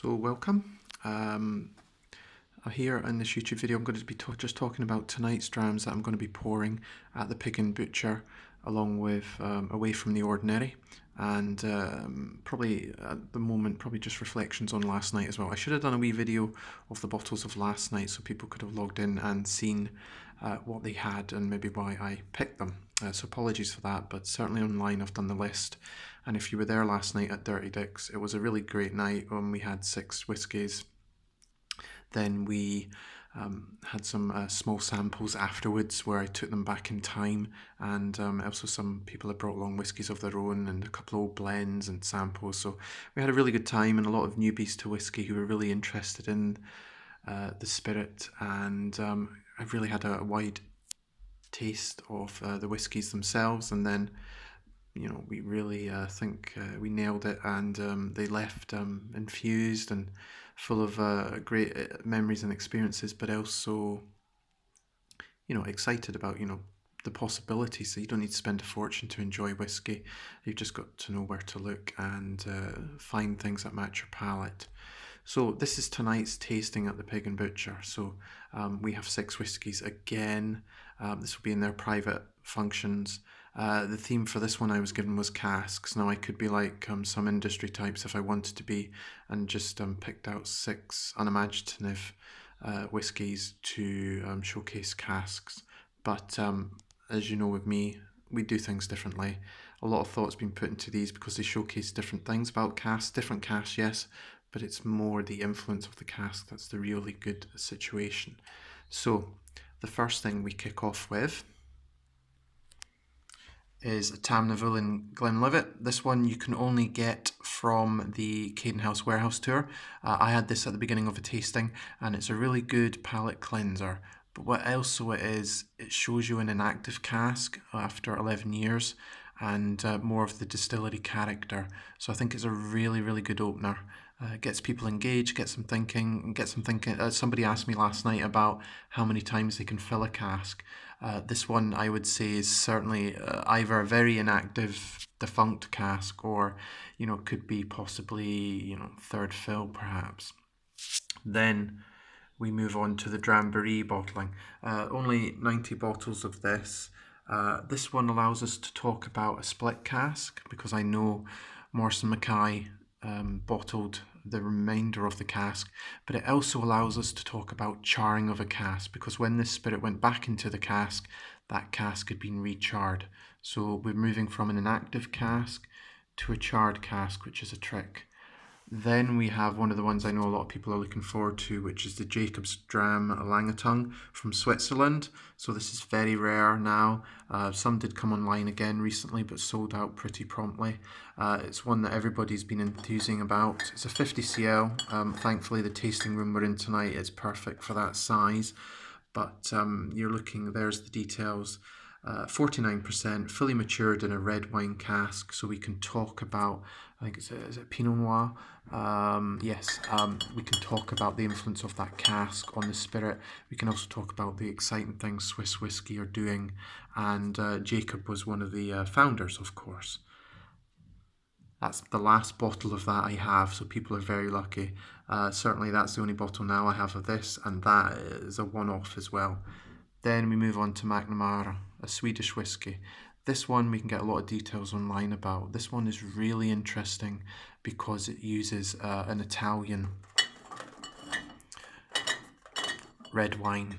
So welcome. Here in this YouTube video I'm going to be just talking about tonight's drams that I'm going to be pouring at the Pig and Butcher, along with Away from the Ordinary, and probably at the moment probably just reflections on last night as well. I should have done a wee video of the bottles of last night so people could have logged in and seen what they had and maybe why I picked them. So apologies for that, but certainly online I've done the list. And if you were there last night at Dirty Dick's, it was a really great night when we had 6 whiskies. Then we had some small samples afterwards where I took them back in time, and also some people had brought along whiskies of their own and a couple of old blends and samples. So we had a really good time, and a lot of newbies to whiskey who were really interested in the spirit, and I really had a wide taste of the whiskies themselves. And then we really think we nailed it, and they left infused and full of great memories and experiences, but also, excited about, the possibilities. So you don't need to spend a fortune to enjoy whiskey. You've just got to know where to look and find things that match your palate. So this is tonight's tasting at the Pig and Butcher. So we have 6 whiskies again. This will be in their private functions. The theme for this one I was given was casks. Now I could be like some industry types if I wanted to be, and just picked out 6 unimaginative whiskies to showcase casks. But as you know, with me, we do things differently. A lot of thought's been put into these because they showcase different things about casks. Different casks, yes, but it's more the influence of the cask that's the really good situation. So the first thing we kick off with is a Tamnaville in Glenlivet. This one you can only get from the Caden House Warehouse tour. I had this at the beginning of a tasting, and it's a really good palate cleanser. But what also it is, it shows you in an active cask after 11 years, and more of the distillery character. So I think it's a really, really good opener. Gets people engaged, gets them thinking. Somebody asked me last night about how many times they can fill a cask. This one, I would say, is certainly either a very inactive, defunct cask, or could be possibly third fill perhaps. Then we move on to the Drambuie bottling. Only 90 bottles of this. This one allows us to talk about a split cask, because I know Morrison Mackay bottled the remainder of the cask, but it also allows us to talk about charring of a cask, because when this spirit went back into the cask, that cask had been recharred. So we're moving from an inactive cask to a charred cask, which is a trick. Then we have one of the ones I know a lot of people are looking forward to, which is the Jacob's Dram Langetung from Switzerland. So this is very rare now. Some did come online again recently, but sold out pretty promptly. It's one that everybody's been enthusing about. It's a 50 cl. Thankfully, the tasting room we're in tonight is perfect for that size. But you're looking, there's the details. 49%, fully matured in a red wine cask, so we can talk about, I think is it Pinot Noir? Yes, we can talk about the influence of that cask on the spirit. We can also talk about the exciting things Swiss whiskey are doing, and Jacob was one of the founders, of course. That's the last bottle of that I have, so people are very lucky. Certainly that's the only bottle now I have of this, and that is a one-off as well. Then we move on to McNamara, a Swedish whiskey. This one we can get a lot of details online about. This one is really interesting because it uses an Italian red wine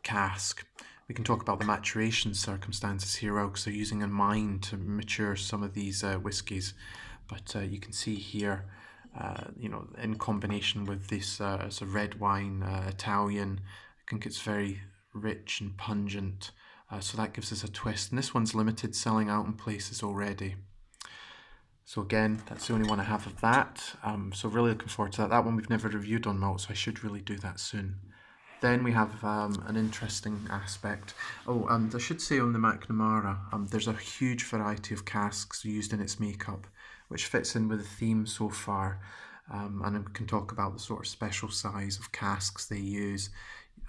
cask. We can talk about the maturation circumstances here, because they're using a mine to mature some of these whiskies. But you can see here, in combination with this as a red wine Italian, I think it's very rich and pungent, so that gives us a twist. And this one's limited, selling out in places already. So again, that's the only one I have of that. So really looking forward to that. That one we've never reviewed on malt, so I should really do that soon. Then we have an interesting aspect. I should say on the McNamara, there's a huge variety of casks used in its makeup, which fits in with the theme so far. And we can talk about the sort of special size of casks they use,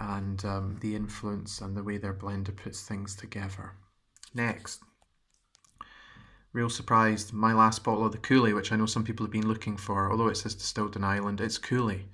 and the influence and the way their blender puts things together. Next, Real surprised. My last bottle of the Cooley, which I know some people have been looking for, although it says distilled in Ireland, it's Cooley.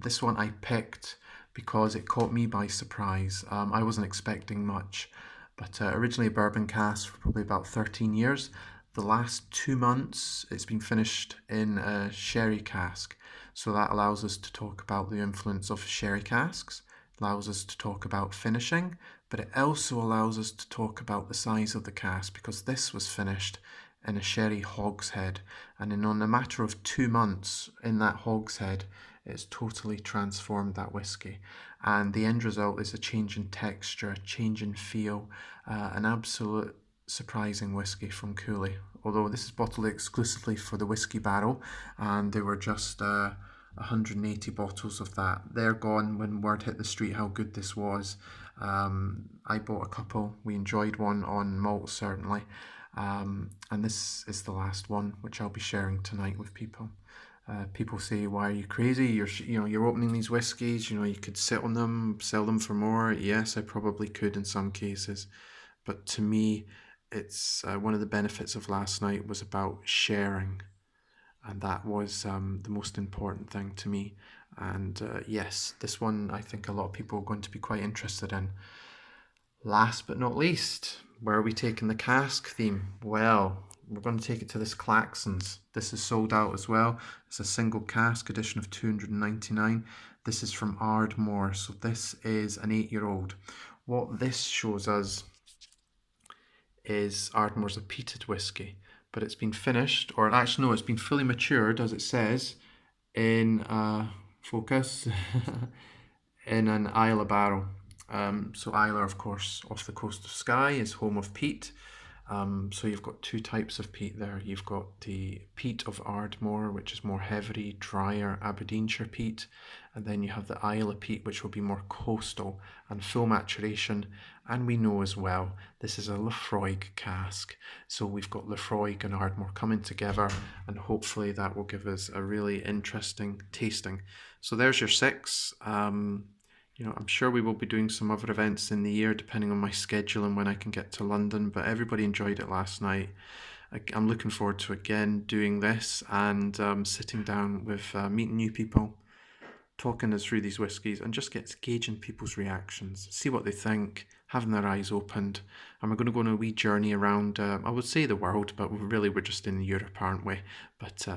This one I picked because it caught me by surprise. I wasn't expecting much, but originally a bourbon cask for probably about 13 years. The last 2 months, it's been finished in a sherry cask. So that allows us to talk about the influence of sherry casks, allows us to talk about finishing, but it also allows us to talk about the size of the cask because this was finished in a sherry hogshead, and in a matter of 2 months in that hogshead, it's totally transformed that whiskey. And the end result is a change in texture, a change in feel, an absolute surprising whiskey from Cooley. Although this is bottled exclusively for the Whiskey Barrel, and there were just 180 bottles of that. They're gone when word hit the street how good this was. I bought a couple. We enjoyed one on malt, certainly. And this is the last one, which I'll be sharing tonight with people. People say, "Why are you crazy? You're opening these whiskies. You could sit on them, sell them for more." Yes, I probably could in some cases, but to me, it's one of the benefits of last night was about sharing, and that was the most important thing to me. And yes, this one I think a lot of people are going to be quite interested in. Last but not least, where are we taking the cask theme? Well, we're going to take it to this Claxons. This is sold out as well. It's a single cask edition of 299. This is from Ardmore, so this is an 8-year-old. What this shows us is Ardmore's a peated whiskey, but it's been finished, or actually no, it's been fully matured, as it says, in focus, in an Islay barrel. So Islay, of course, off the coast of Skye, is home of peat. So you've got two types of peat there. You've got the peat of Ardmore, which is more heavy, drier Aberdeenshire peat, and then you have the Islay peat, which will be more coastal and full maturation. And we know as well, this is a Laphroaig cask. So we've got Laphroaig and Ardmore coming together, and hopefully that will give us a really interesting tasting. So there's your 6. I'm sure we will be doing some other events in the year depending on my schedule and when I can get to London, but everybody enjoyed it last night. I'm looking forward to again doing this and sitting down with meeting new people, talking us through these whiskies, and just gauging people's reactions, see what they think, having their eyes opened. And we're going to go on a wee journey around, I would say the world, but we're just in Europe, aren't we? But